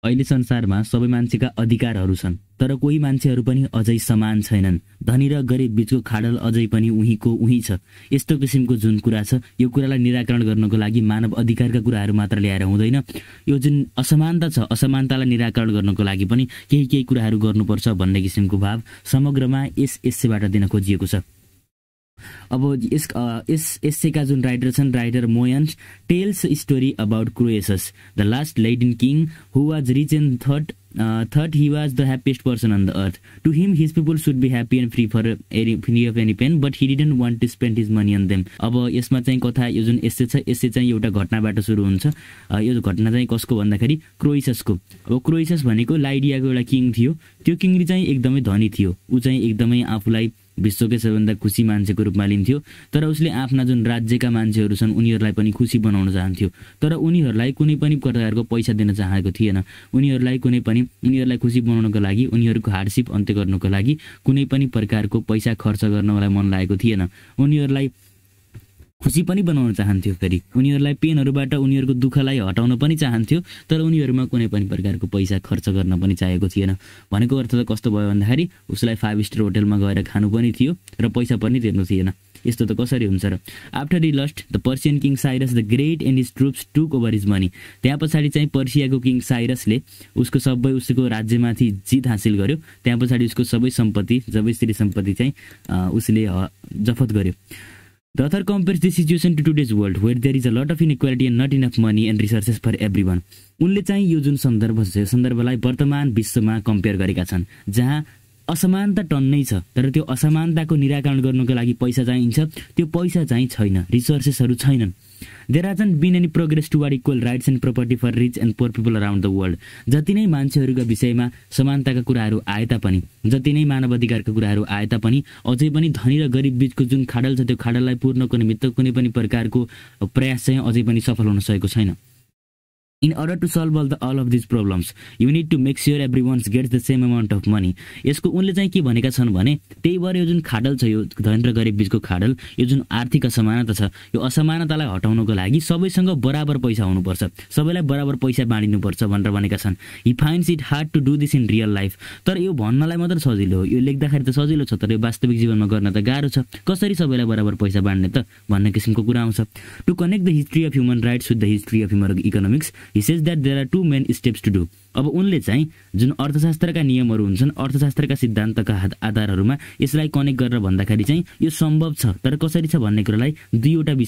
अहिले संसारमा सबै मान्छेका अधिकारहरू छन्, तर कोही मान्छेहरू पनि अझै समान छैनन्। धनी र गरिब बीचको खाडल अझै पनि उहीँको उहीँ छ। यस्तो किसिमको जुन कुरा छ, यो कुरालाई निराकरण गर्नको लागि मानव अधिकारका कुराहरू मात्र ल्याएर हुँदैन। यो जुन असमानता छ, असमानतालाई निराकरण गर्नको लागि पनि केही कुराहरू गर्नुपर्छ भन्ने किसिमको भाव समग्रमा यस एस्सेबाट दिन खोजिएको छ। अब यस एस्सेका जुन राइटर छन्, राइटर मोयन्स tells story about Croesus, the last Lydian king who was rich and thought he was the happiest person on the earth. To him, his people should be happy and free of any pain, but he didn't want to spend his money on them. अब यसमा चाहिँ कथा, यो जुन एस्से छ, एस्से चाहिँ एउटा घटनाबाट सुरु हुन्छ। यो घटना चाहिँ कसको भन्दाखेरि क्रोएससको। अब क्रोएसस भनेको लाइडियाको एउटा किङ थियो। त्यो किङ चाहिँ एकदमै धनी थियो। ऊ चाहिँ एकदमै आफूलाई विश्वकै सबैभन्दा खुसी मान्छेको रूपमा लिन्थ्यो। तर उसले आफ्ना जुन राज्यका मान्छेहरू छन् उनीहरूलाई पनि खुसी बनाउन चाहन्थ्यो। तर उनीहरूलाई कुनै पनि प्रकारको पैसा दिन चाहेको थिएन। उनीहरूलाई खुसी बनाउनको लागि, उनीहरूको हार्डसिप अन्त्य गर्नको लागि कुनै पनि प्रकारको पैसा खर्च गर्नलाई मन लागेको थिएन। उनीहरूलाई खुसी पनि बनाउन चाहन्थ्यो। फेरि उनीहरूलाई पेनहरूबाट उनीहरूको दुःखलाई हटाउन पनि चाहन्थ्यो, तर उनीहरूमा कुनै पनि प्रकारको पैसा खर्च गर्न पनि चाहेको थिएन। भनेको अर्थ त कस्तो भयो भन्दाखेरि उसलाई 5 स्टार होटलमा गएर खानु पनि थियो र पैसा पनि तिर्नु थिएन। यस्तो त कसरी हुन्छ र? After he lost the Persian king Cyrus the great and his troops took over his money. त्यहाँ पछाडि चाहिँ पर्सियाको किङ साइरसले उसको राज्यमाथि जित हासिल गर्यो। त्यहाँ पछाडि उसको सबै श्री सम्पत्ति चाहिँ उसले जफत गर्यो। The author compares this situation to today's world where there is a lot of inequality and not enough money and resources for everyone. उनले चाहिँ यो जुन सन्दर्भलाई वर्तमान विश्वमा कम्पेयर गरेका छन्, जहाँ असमानता टन्नै छ, तर त्यो असमानताको निराकरण गर्नको लागि पैसा चाहिन्छ। त्यो पैसा चाहिँ छैन, रिसोर्सेसहरू छैनन्। There hasn't been any progress toward equal rights and property for rich and poor people around the world. जति नै मान्छेहरूका विषयमा समानताका कुराहरू आए तापनि, जति नै मानव अधिकारका कुराहरू आए तापनि, अझै पनि धनी र गरिब बीचको जुन खाडल छ, त्यो खाडललाई पूर्णको निमित्त कुनै पनि प्रकारको प्रयास चाहिँ अझै पनि सफल हुन सकेको छैन। In order to solve all of these problems, you need to make sure everyone gets the same amount of money. यसको उनले चाहिँ के भनेका छन् भने, त्यही भएर यो जुन खाडल छ, यो धनी र गरिब बीचको खाडल, यो जुन आर्थिक असमानता छ, यो असमानतालाई हटाउनको लागि सबैसँग बराबर पैसा हुनुपर्छ, सबैलाई बराबर पैसा बाँडिनुपर्छ भनेर भनेका छन्। He finds it hard to do this in real life. तर यो भन्नलाई मात्र सजिलो हो, यो लेख्दाखेरि त सजिलो छ, तर यो वास्तविक जीवनमा गर्न त गाह्रो छ। कसरी सबैलाई बराबर पैसा बाँड्ने त भन्ने किसिमको कुरा आउँछ। To connect the history of human rights with the history of human economics, he says that there are 2 main steps to do. अब उनले चाहिँ जुन अर्थशास्त्रका नियमहरू हुन्छन्, अर्थशास्त्रका सिद्धान्तका आधारहरूमा यसलाई कनेक्ट गरेर भन्दाखेरि चाहिँ यो सम्भव छ, तर कसरी छ भन्ने कुरालाई दुईवटा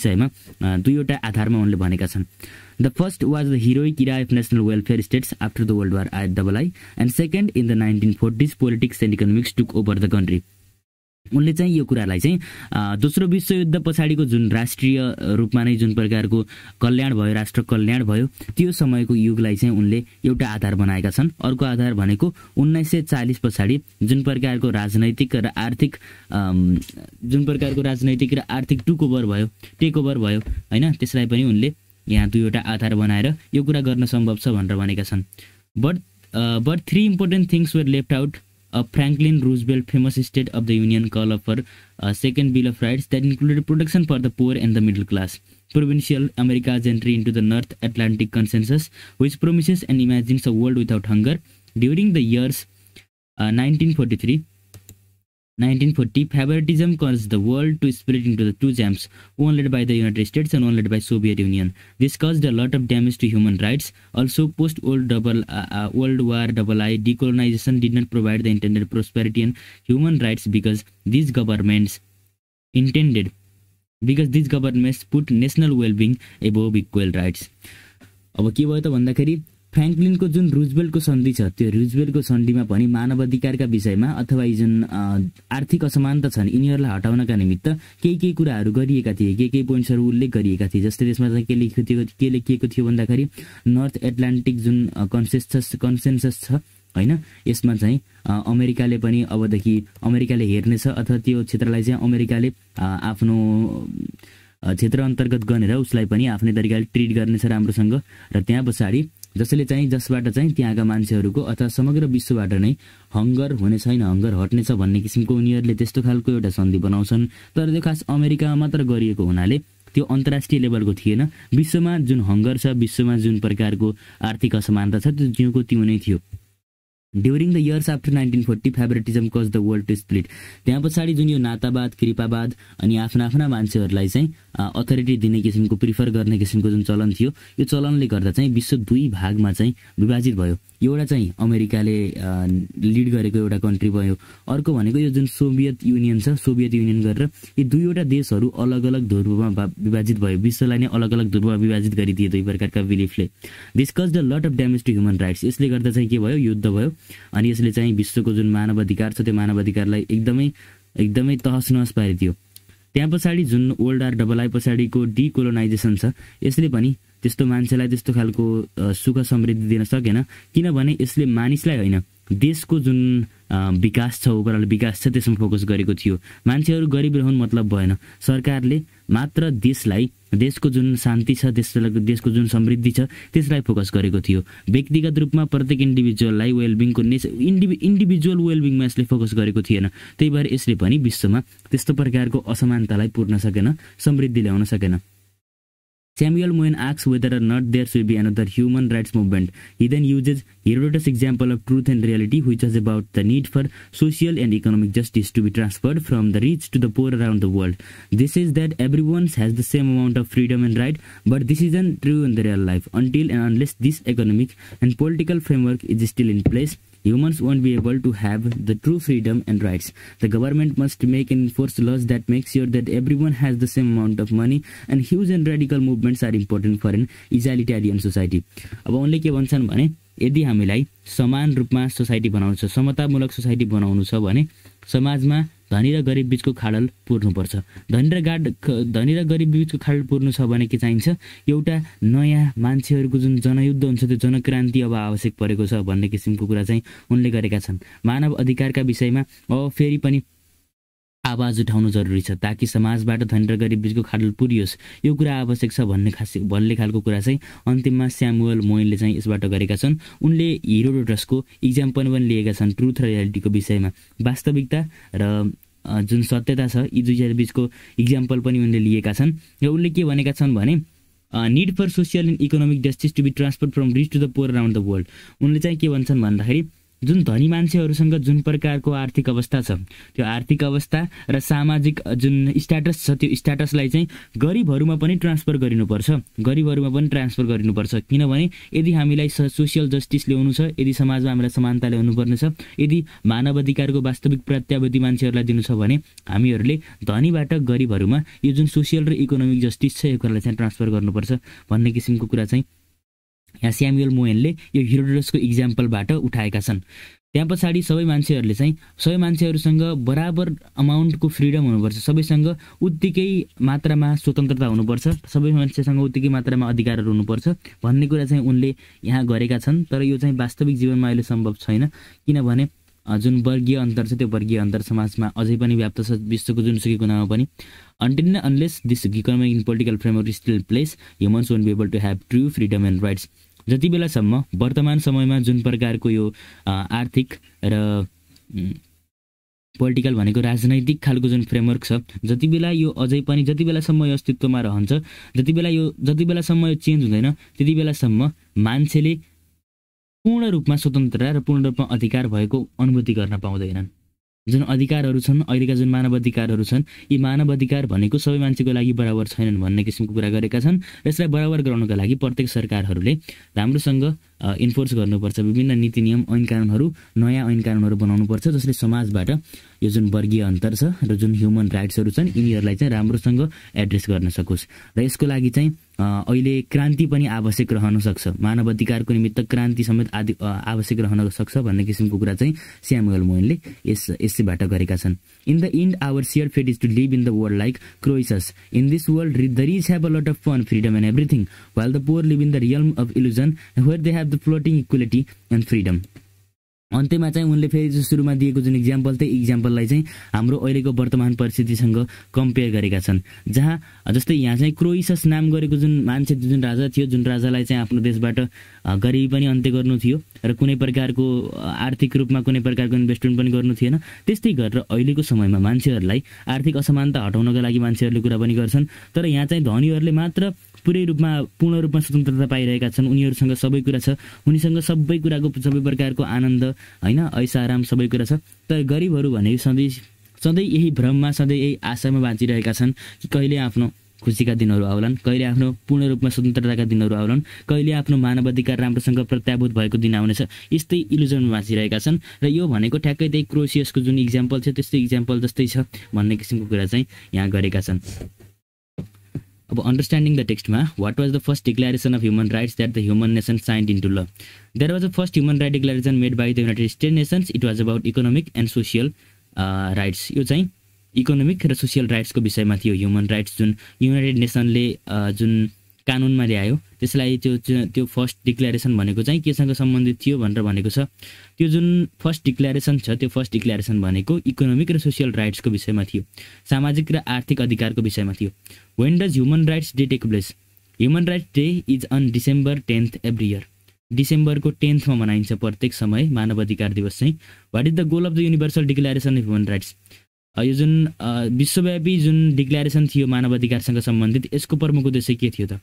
आधारमा उनले भनेका छन्। The first was the heroic era of national welfare states after the World War II, and second, in the 1940s, politics and economics took over the country. उनले चाहिँ यो कुरालाई चाहिँ दोस्रो विश्वयुद्ध पछाडिको जुन राष्ट्रिय रूपमा नै जुन प्रकारको कल्याण भयो, राष्ट्र कल्याण भयो, त्यो समयको युगलाई चाहिँ उनले एउटा आधार बनाएका छन्। अर्को आधार भनेको 1940 पछाडि जुन प्रकारको राजनैतिक र आर्थिक टेक ओभर भयो हैन, त्यसलाई पनि उनले यहाँ दुईवटा आधार बनाएर यो कुरा गर्न सम्भव छ भनेर भनेका छन्। But 3 important things were left out. Franklin Roosevelt famous State of the Union call for a second Bill of Rights that included protection for the poor and the middle class. Provincial America's entry into the North Atlantic Consensus, which promises and imagines a world without hunger. During the years 1940, favoritism caused the world to split into the 2 camps, one led by the United States and one led by Soviet Union. This caused a lot of damage to human rights. Also, post-World War II, decolonization did not provide the intended prosperity and human rights because these governments put national well-being above equal rights. अब के भयो त भन्दाखेरि फ्र्याङ्कलिनको जुन रुजवेल्टको सन्धि छ, त्यो रुजवेल्टको सन्धिमा पनि मानव अधिकारका विषयमा अथवा जुन आर्थिक असमानता छन् यिनीहरूलाई हटाउनका निमित्त केही कुराहरू गरिएका थिए, केही पोइन्ट्सहरू उल्लेख गरिएका थिए। जस्तै त्यसमा चाहिँ के लेखिएको थियो भन्दाखेरि नर्थ एटलान्टिक जुन कन्सेन्सस छ हैन, यसमा चाहिँ अमेरिकाले पनि अबदेखि अमेरिकाले हेर्नेछ अथवा त्यो क्षेत्रलाई चाहिँ अमेरिकाले आफ्नो क्षेत्र अन्तर्गत गरेर उसलाई पनि आफ्नै तरिकाले ट्रिट गर्नेछ राम्रोसँग। र त्यहाँ पछाडि जसबाट चाहिँ त्यहाँका मान्छेहरूको अथवा समग्र विश्वबाट नै हङ्गर हुने छैन, हङ्गर हट्नेछ भन्ने किसिमको उनीहरूले त्यस्तो खालको एउटा सन्धि बनाउँछन्। तर त्यो खास अमेरिकामा मात्र गरिएको हुनाले त्यो अन्तर्राष्ट्रिय लेभलको थिएन। विश्वमा जुन हङ्गर छ, विश्वमा जुन प्रकारको आर्थिक असमानता छ, त्यो ज्यूको त्यो नै थियो। During the years after 1940 favouritism cause the world to split. त्यहाँ पछाडि जुन यो नातावाद, कृपावाद अनि आफ्ना मान्छेहरूलाई चाहिँ अथोरिटी दिने किसिमको, प्रिफर गर्ने किसिमको जुन चलन थियो, यो चलनले गर्दा चाहिँ विश्व दुई भागमा चाहिँ विभाजित भयो। एउटा चाहिँ अमेरिकाले लिड गरेको एउटा कन्ट्री भयो, अर्को भनेको यो जुन सोभियत युनियन छ, सोभियत युनियन गरेर यी दुईवटा देशहरू अलग अलग ध्रुवमा विभाजित भयो। विश्वलाई नै अलग अलग ध्रुवमा विभाजित गरिदिए दुई प्रकारका बिलिफले। This caused a lot of damage to human rights. यसले गर्दा चाहिँ के भयो, युद्ध भयो अनि यसले चाहिँ विश्वको जुन मानव अधिकार छ त्यो मानव अधिकारलाई एकदमै तहस नहस पारिदियो। त्यहाँ पछाडि जुन ओल्ड RII पछाडिको डिकोलोनाइजेसन छ, यसले पनि त्यस्तो मान्छेलाई त्यस्तो खालको सुख समृद्धि दिन सकेन, किनभने यसले मानिसलाई होइन, देशको जुन विकास छ, ओभरअल विकास छ, त्यसमा फोकस गरेको थियो। मान्छेहरू गरिब रहन् मतलब भएन। सरकारले मात्र देशलाई, देशको जुन शान्ति छ, देशको जुन समृद्धि छ, त्यसलाई फोकस गरेको थियो। व्यक्तिगत रूपमा प्रत्येक इन्डिभिजुअललाई वेलबिङको इन्डिभिजुअल वेलबिङमा यसले फोकस गरेको थिएन। त्यही भएर यसले पनि विश्वमा त्यस्तो प्रकारको असमानतालाई पुर्न सकेन, समृद्धि ल्याउन सकेन। Samuel Moyen asks whether or not there should be another human rights movement. He then uses Herodotus' example of Truth and Reality, which was about the need for social and economic justice to be transferred from the rich to the poor around the world. This is that everyone has the same amount of freedom and right, but this isn't true in the real life. Until and unless this economic and political framework is still in place, humans won't be able to have the true freedom and rights. The government must make and enforce laws that make sure that everyone has the same amount of money, and huge and radical movements are important for an egalitarian society. अब उनले के भन्छन् भने यदि हामीलाई समान रूपमा society बनाउनु छ, समतामूलक सोसाइटी बनाउनु छ भने समाजमा धनी र गरिब बीचको खाडल पुर्नुपर्छ। धनी र गरिब बीचको खाडल पुर्नु छ भने के चाहिन्छ, एउटा नयाँ मान्छेहरूको जुन जनयुद्ध हुन्छ, त्यो जनक्रान्ति अब आवश्यक परेको छ भन्ने किसिमको कुरा चाहिँ उनले गरेका छन्। मानव अधिकारका विषयमा अब फेरि पनि आवाज उठाउनु जरुरी छ ताकि समाजबाट धनी र गरिब बीचको खाडल पुरियोस्। यो कुरा आवश्यक छ भन्ने खालको कुरा चाहिँ अन्तिममा स्यामुएल मोइनले चाहिँ यसबाट गरेका छन्। उनले हेरोडोटसको इक्जाम्पल पनि लिएका छन् ट्रुथ र रियालिटीको विषयमा। वास्तविकता र जुन सत्यता छ यी दुईजना बीचको इक्जाम्पल पनि उनले लिएका छन्। र उनले के भनेका छन् भने need for social and economic justice to be transfer from rich to the poor around the world. उनले चाहिँ के भन्छन् भन्दाखेरि जुन धनी मान्छेहरूसँग जुन प्रकारको आर्थिक अवस्था छ, त्यो आर्थिक अवस्था र सामाजिक जुन स्ट्याटस छ, त्यो स्ट्याटसलाई चाहिँ गरिबहरूमा पनि ट्रान्सफर गरिनुपर्छ, किनभने यदि हामीलाई सोसियल जस्टिस ल्याउनु छ, यदि समाजमा हामीलाई समानता ल्याउनु पर्ने छ, यदि मानव अधिकारको वास्तविक प्रत्याभूति मान्छेहरूलाई दिनु छ भने हामीहरूले धनीबाट गरिबहरूमा यो जुन सोसियल र इकोनोमिक जस्टिस छ यो कुरालाई चाहिँ ट्रान्सफर गर्नुपर्छ भन्ने किसिमको कुरा चाहिँ यहाँ स्यामुएल मोयनले यो हेरोडोटसको इक्जाम्पलबाट उठाएका छन्। त्यहाँ पछाडि सबै मान्छेहरूसँग बराबर अमाउन्टको फ्रिडम हुनुपर्छ, सबैसँग उत्तिकै मात्रामा स्वतन्त्रता हुनुपर्छ, सबै मान्छेसँग उत्तिकै मात्रामा अधिकारहरू हुनुपर्छ भन्ने कुरा चाहिँ उनले यहाँ गरेका छन्। तर यो चाहिँ वास्तविक जीवनमा अहिले सम्भव छैन, किनभने जुन वर्गीय अन्तर छ त्यो वर्गीय अन्तर समाजमा अझै पनि व्याप्त छ, विश्वको जुनसुकै कुनामा पनि। Until and unless this economic and political framework is still in place, humans won't be able to have true freedom and rights. जति बेलासम्म वर्तमान समयमा जुन प्रकारको यो आर्थिक र पोलिटिकल भनेको राजनैतिक खालको जुन फ्रेमवर्क छ, जति बेला यो अझै पनि जति बेलासम्म यो अस्तित्वमा रहन्छ, जति बेलासम्म यो चेन्ज हुँदैन, त्यति बेलासम्म मान्छेले पूर्ण रूपमा स्वतन्त्रता र पूर्ण रूपमा अधिकार भएको अनुभूति गर्न पाउँदैनन्। जुन अधिकारहरू छन्, अहिलेका जुन मानव अधिकारहरू छन्, यी मानव अधिकार भनेको सबै मान्छेको लागि बराबर छैनन् भन्ने किसिमको कुरा गरेका छन्। यसलाई बराबर गराउनका लागि प्रत्येक सरकारहरूले राम्रोसँग इन्फोर्स गर्नुपर्छ, विभिन्न नीति नियम ऐन कानुनहरू, नयाँ ऐन कानुनहरू बनाउनुपर्छ जसले समाजबाट यो जुन वर्गीय अन्तर छ र जुन ह्युमन राइट्सहरू छन् यिनीहरूलाई चाहिँ राम्रोसँग एड्रेस गर्न सकोस्। र यसको लागि चाहिँ अहिले क्रान्ति पनि आवश्यक रहन सक्छ, मानव अधिकारको निमित्त क्रान्ति समेत आवश्यक रहन सक्छ भन्ने किसिमको कुरा चाहिँ स्यामुएल मोयनले यसबाट गरेका छन्। In the end our share fate is to live in the world like Croesus. In this world the rich have a lot of fun, freedom and everything, while the poor live in the realm of illusion where they have the floating equality and freedom. अन्त्यमा चाहिँ उनले फेरि सुरुमा दिएको जुन example त्यही इक्जाम्पललाई चाहिँ हाम्रो अहिलेको वर्तमान परिस्थितिसँग कम्पेयर गरेका छन्, जहाँ जस्तै यहाँ चाहिँ क्रोइसस नाम गरेको जुन मान्छे जुन राजा थियो, जुन राजालाई चाहिँ आफ्नो देशबाट गरिबी पनि अन्त्य गर्नु थियो र कुनै प्रकारको आर्थिक रूपमा कुनै प्रकारको इन्भेस्टमेन्ट पनि गर्नु थिएन। त्यस्तै गरेर अहिलेको समयमा मान्छेहरूलाई आर्थिक असमानता हटाउनका लागि मान्छेहरूले कुरा पनि गर्छन्, तर यहाँ चाहिँ धनीहरूले मात्र पूर्ण रूपमा स्वतन्त्रता पाइरहेका छन्। उनीहरूसँग सबै कुरा छ, उनीसँग सबै कुराको सबै प्रकारको आनन्द हैन, ऐसा आराम सबै कुरा छ। तर गरिबहरू भने सधैँ यही भ्रममा, सधैँ यही आशामा बाँचिरहेका छन् कि कहिले आफ्नो खुसीका दिनहरू आउलान्, कहिले आफ्नो पूर्ण रूपमा स्वतन्त्रताका दिनहरू आउलान्, कहिले आफ्नो मानवाधिकार राम्रोसँग प्रत्याभूत भएको दिन आउनेछ, यस्तै इल्युजनमा बाँचिरहेका छन्। र यो भनेको ठ्याक्कै त्यही क्रोसियसको जुन इक्जाम्पल छ त्यस्तै इक्जाम्पल जस्तै छ भन्ने किसिमको कुरा चाहिँ यहाँ गरेका छन्। अब अन्डरस्ट्यान्डिङ द टेक्स्टमा, what was the first declaration of human rights that the human nation signed into law? There was a first human right declaration made by the United State Nations. It was about economic and social rights. यो चाहिँ economic र social राइट्सको विषयमा थियो। Human rights जुन United नेसनले जुन कानुनमा ल्यायो त्यसलाई त्यो फर्स्ट डिक्लेरेसन भनेको चाहिँ केसँग सम्बन्धित थियो भनेर भनेको छ। त्यो जुन फर्स्ट डिक्लेरेसन छ त्यो फर्स्ट डिक्लेरेसन भनेको इकोनोमिक र सोसियल राइट्सको विषयमा थियो, सामाजिक र आर्थिक अधिकारको विषयमा थियो। When does human rights day take place? Human rights day is on December 10th every year. डिसेम्बरको 10th मनाइन्छ प्रत्येक समय मानव अधिकार दिवस चाहिँ। What is the goal of the universal declaration of human rights? यो जुन विश्वव्यापी जुन डिक्लेरेसन थियो मानव अधिकारसँग सम्बन्धित, यसको प्रमुख उद्देश्य के थियो त?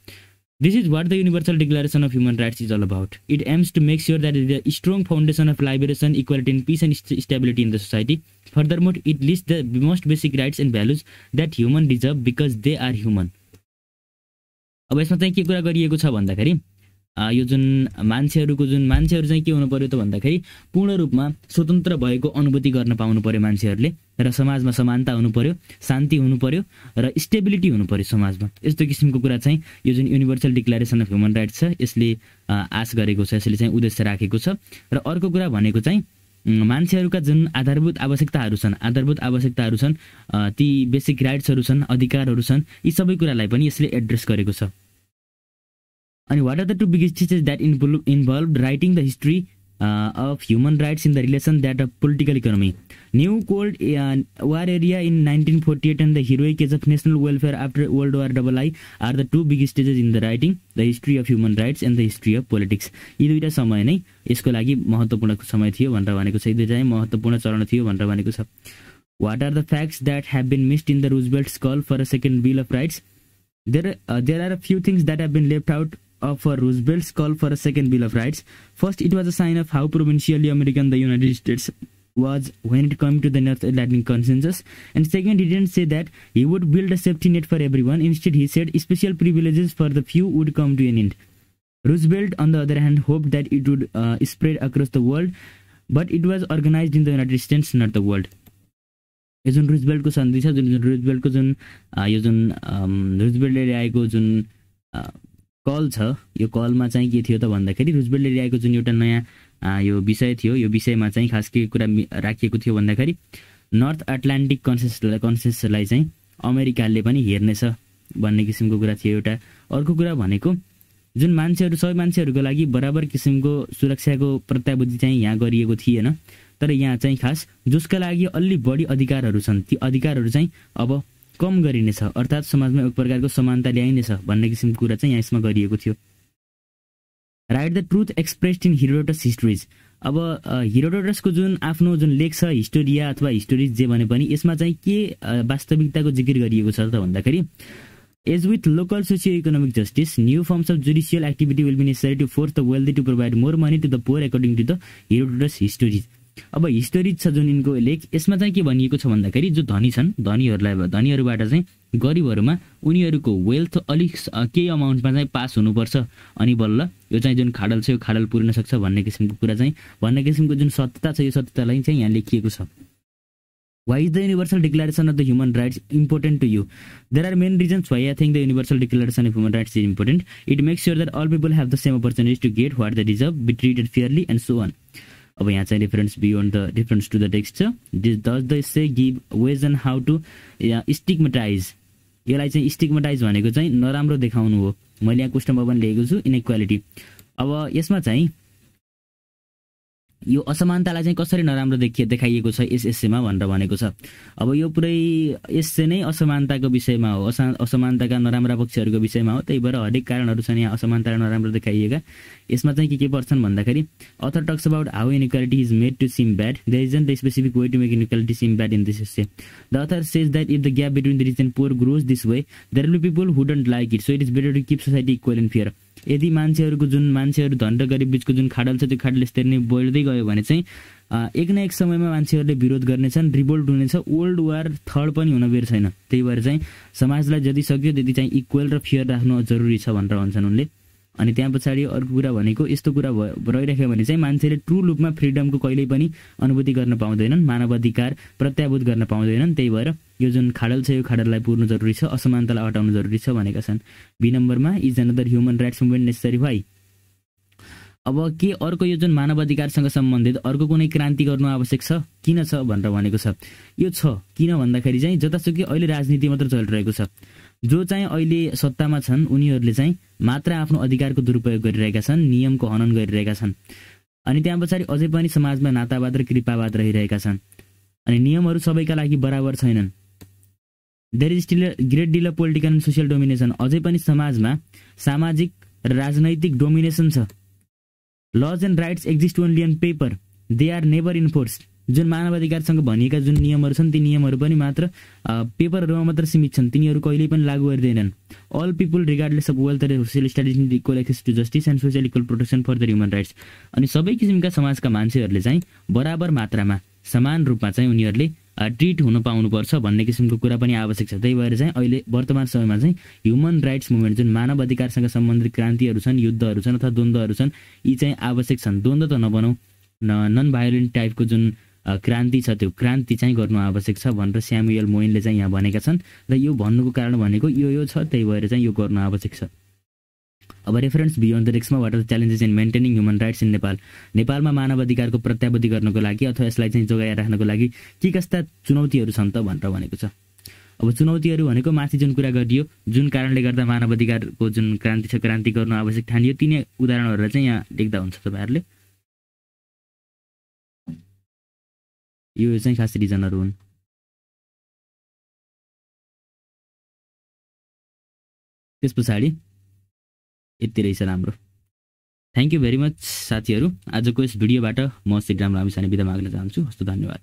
This is what the universal declaration of human Rights is all about. It aims to make sure that the strong foundation of liberation, equality and peace and stability in the society. Furthermore it list the most basic rights and values that human deserve because they are human. अब यसमा चाहिँ के कुरा गरिएको छ भन्दाखेरि यो जुन मान्छेहरू चाहिँ के हुनु पर्यो त भन्दाखेरि पूर्ण रूपमा स्वतन्त्र भएको अनुभूति गर्न पाउनु पर्यो मान्छेहरूले, र समाजमा समानता हुनु पर्यो, शान्ति हुनु पर्यो र स्टेबिलिटी हुनु पर्यो समाजमा। यस्तो किसिमको कुरा चाहिँ यो जुन universal declaration of human rights छ यसले आश गरेको छ, यसले चाहिँ उद्देश्य राखेको छ। र अर्को कुरा भनेको चाहिँ मान्छेहरूका जुन आधारभूत आवश्यकताहरू छन्, ती बेसिक राइट्सहरू छन्, अधिकारहरू छन्, यी सबै कुरालाई पनि यसले एड्रेस गरेको छ। अनि what are the two biggest theses that involve writing the history of human rights in the relation that of political economy. New Cold War area in 1948 and the heroic age of national welfare after World War II are the two big stages in the writing the history of human rights and the history of politics. यी दुईटा समय नै यसको लागि महत्त्वपूर्ण समय थियो भनेर भनेको छ, यी दुईटा नै महत्त्वपूर्ण चरण थियो भनेर भनेको छ। What are the facts that have been missed in the Roosevelt's call for a second Bill of Rights? There are a few things that have been left out of Roosevelt's call for a second Bill of Rights. First, it was a sign of how provincially American the United States was when it came to the North Atlantic Consensus. And second, he didn't say that he would build a safety net for everyone. Instead, he said special privileges for the few would come to an end. Roosevelt, on the other hand, hoped that it would spread across the world, but it was organized in the United States, not the world. यो जुन रुजवेल्टको सन्धि छ, जुन रुजवेल्टको जुन यो जुन रुजवेल्टले ल्याएको जुन कल छ, यो कलमा चाहिँ के थियो त भन्दाखेरि रुजवेल्टले ल्याएको जुन एउटा नयाँ यो विषय थियो, यो विषयमा चाहिँ खास के कुरा राखिएको थियो भन्दाखेरि नर्थ अटलान्टिक कन्सेन्ससलाई चाहिँ अमेरिकाले पनि हेर्नेछ भन्ने किसिमको कुरा थियो एउटा। अर्को कुरा भनेको जुन मान्छेहरू सबै मान्छेहरूको लागि बराबर किसिमको सुरक्षाको प्रत्याभूति चाहिँ यहाँ गरिएको थिएन, तर यहाँ चाहिँ खास जसका लागि अलि बढी अधिकारहरू छन् ती अधिकारहरू चाहिँ अब कम गरिनेछ, अर्थात् समाजमा एक प्रकारको समानता ल्याइनेछ भन्ने किसिमको कुरा चाहिँ यहाँ यसमा गरिएको थियो। Write the truth expressed in Herodotus histories. अब हेरोडोटसको जुन आफ्नो जुन लेख छ हिस्टोरिया अथवा हिस्टोरिज जे भने पनि यसमा चाहिँ के वास्तविकताको जिकिर गरिएको छ त भन्दाखेरि As with local socio-economic justice, new forms of judicial activity will be necessary to force the wealthy to provide more money to the poor according to the Herodotus histories. अब हिस्टोरिज छ जुन यिनको लेख, यसमा चाहिँ के भनिएको छ भन्दाखेरि जो धनी छन् धनीहरूबाट चाहिँ गरिबहरूमा उनीहरूको वेल्थ अलिक केही अमाउन्टमा चाहिँ पास हुनुपर्छ अनि बल्ल यो चाहिँ जुन खाडल छ यो खाडल पुर्न सक्छ भन्ने किसिमको कुरा चाहिँ भन्ने किसिमको जुन सत्यता छ यो सत्यतालाई चाहिँ यहाँ लेखिएको छ। Why is the Universal Declaration of the Human Rights important to you? There are many reasons why I think the Universal Declaration of Human Rights is important. It makes sure that all people have the same opportunities to get what they deserve, be treated fairly, and so on. अब यहाँ चाहिँ reference beyond the reference to the text छ। Does the essay give ways on how to stigmatize? यसलाई चाहिँ stigmatize भनेको चाहिँ नराम्रो देखाउनु हो। मैले यहाँ क्वेशनमा पनि लेखेको छु इनइक्वालिटी। अब यसमा चाहिँ यो असमानतालाई चाहिँ कसरी नराम्रो देखाइएको छ यस एस्सेमा भनेर भनेको छ। अब यो पुरै एस्से नै असमानताको विषयमा हो, असमानताका नराम्रा पक्षहरूको विषयमा हो। त्यही भएर हरेक कारणहरू छन् यहाँ असमानतालाई नराम्रो देखाइएका। यसमा चाहिँ के पर्छन् भन्दाखेरि author talks about how inequality is made to seem bad, there isn't a specific way to make inequality seem bad in this essay. The author says that if the gap between the rich and poor grows this way there will be people who don't like it, so it is better to keep society equal and fair. यदि मान्छेहरू धन र गरिब बिचको जुन खाडल छ त्यो खाडल यसरी नै बढ्दै गयो भने चाहिँ एक न एक समयमा मान्छेहरूले विरोध गर्नेछन्, रिभोल्ट हुनेछ, वर्ल्ड वार थर्ड पनि हुन बेर छैन। त्यही भएर चाहिँ समाजलाई जति सक्यो त्यति चाहिँ इक्वल र फेयर राख्नु जरुरी छ भनेर भन्छन् उनले। अनि त्यहाँ पछाडि अर्को कुरा भनेको यस्तो कुरा रहिराख्यो भने चाहिँ मान्छेले ट्रु रूपमा फ्रिडमको कहिल्यै पनि अनुभूति गर्न पाउँदैनन्, मानवाधिकार प्रत्याभूत गर्न पाउँदैनन्। त्यही भएर यो जुन खाडल छ यो खाडललाई पुर्नु जरुरी छ, असमानतालाई हटाउनु जरुरी छ भनेका छन्। बी नम्बरमा is another human rights movement necessary why. अब के अर्को यो जुन मानवाधिकारसँग सम्बन्धित अर्को कुनै क्रान्ति गर्नु आवश्यक छ, किन छ भनेर भनेको छ। यो छ किन भन्दाखेरि चाहिँ जतासुकै अहिले राजनीति मात्र चलिरहेको छ, जो चाहिँ अहिले सत्तामा छन् उनीहरूले चाहिँ मात्र आफ्नो अधिकारको दुरुपयोग गरिरहेका छन्, नियमको हनन गरिरहेका छन्। अनि त्यहाँ पछाडि अझै पनि समाजमा नातावाद र कृपावाद रहिरहेका छन्। अनि नियमहरू सबैका लागि बराबर छैनन्। There is still great deal of political and social domination, अझै पनि समाजमा सामाजिक र राजनैतिक डोमिनेसन छ। Laws and rights exist only on paper, they are never enforced. जुन मानवाधिकारसँग भनिएका जुन नियमहरू छन् ती नियमहरू पनि मात्र पेपरहरूमा मात्र सीमित छन्, तिनीहरू कहिल्यै पनि लागू गरिँदैनन्। All people regardless of wealth र social status need equal access to justice and social equal protection for the human rights. अनि सबै किसिमका समाजका मान्छेहरूले चाहिँ बराबर मात्रामा समान रूपमा चाहिँ उनीहरूले ट्रिट हुन पाउनुपर्छ भन्ने किसिमको कुरा पनि आवश्यक छ। त्यही भएर चाहिँ अहिले वर्तमान समयमा चाहिँ ह्युमन राइट्स मुभमेन्ट जुन मानव अधिकारसँग सम्बन्धित क्रान्तिहरू छन्, युद्धहरू छन् अथवा द्वन्द्वहरू छन्, यी चाहिँ आवश्यक छन्। द्वन्द्व त नबनाऊ, नन भायोलेन्ट टाइपको जुन क्रान्ति छ त्यो क्रान्ति चाहिँ गर्नु आवश्यक छ भनेर स्यामुएल मोइनले चाहिँ यहाँ भनेका छन्। र यो भन्नुको कारण भनेको यो छ, त्यही भएर चाहिँ यो गर्नु आवश्यक छ। अब रेफरेन्स बियोन्ड द रिस्कमा what are the challenges in maintaining human rights in Nepal. नेपालमा मानव अधिकारको प्रत्याभूति गर्नको लागि अथवा यसलाई चाहिँ जोगाएर राख्नको लागि के कस्ता चुनौतीहरू छन् त भनेर भनेको छ। अब चुनौतीहरू भनेको माथि जुन कुरा गरियो, जुन कारणले गर्दा मानव अधिकारको जुन क्रान्ति छ क्रान्ति गर्नु आवश्यक ठानियो, तिनै उदाहरणहरूलाई चाहिँ यहाँ लेख्दा हुन्छ तपाईँहरूले। यो चाहिँ खास रिजनहरू हुन्। त्यस पछाडि यति रहेछ राम्रो। थ्याङ्क यू भेरी मच साथीहरू। आजको यस भिडियोबाट म श्रीराम लामिछाने बिदा माग्न चाहन्छु। हस्त धन्यवाद।